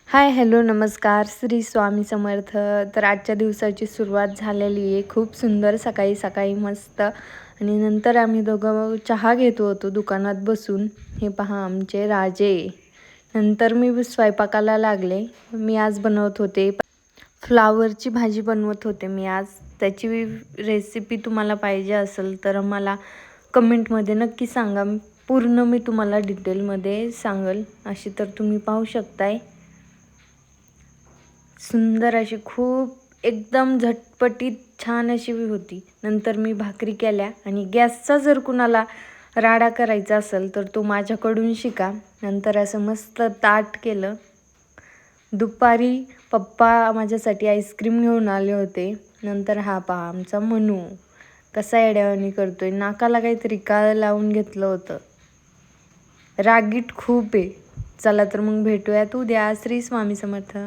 हाय, hello, नमस्कार. श्री स्वामी समर्थ. तर आजच्या दिवसाची सुरुवात झालेली आहे. खूप सुंदर सकाळी सकाळी मस्त. आणि नंतर आम्ही दोघं चहा घेत होतो दुकानात बसून. हे पहा आमचे राजे. नंतर मी स्वयंपाकाला लागले. मी आज बनवत होते फ्लावरची भाजी बनवत होते मी आज. त्याची रेसिपी तुम्हाला पाहिजे असेल तर मला कमेंटमध्ये नक्की सांगा. पूर्ण मी तुम्हाला डिटेलमध्ये सांगेल. अशी तर तुम्ही पाहू शकताय. सुंदर अशी खूप एकदम झटपटीत छान अशी होती. नंतर मी भाकरी केल्या आणि गॅसचा जर कुणाला राडा करायचा असेल तर तो माझ्याकडून शिका. नंतर असं मस्त ताट केलं. दुपारी पप्पा माझ्यासाठी आईस्क्रीम घेऊन आले होते. नंतर हा पहा आमचा मनू कसा येड्यावानी करतोय. नाकाला काहीतरी काळ लावून घेतलं होतं. रागीट खूप आहे. चला तर मग भेटूयात उद्या. श्री स्वामी समर्थ.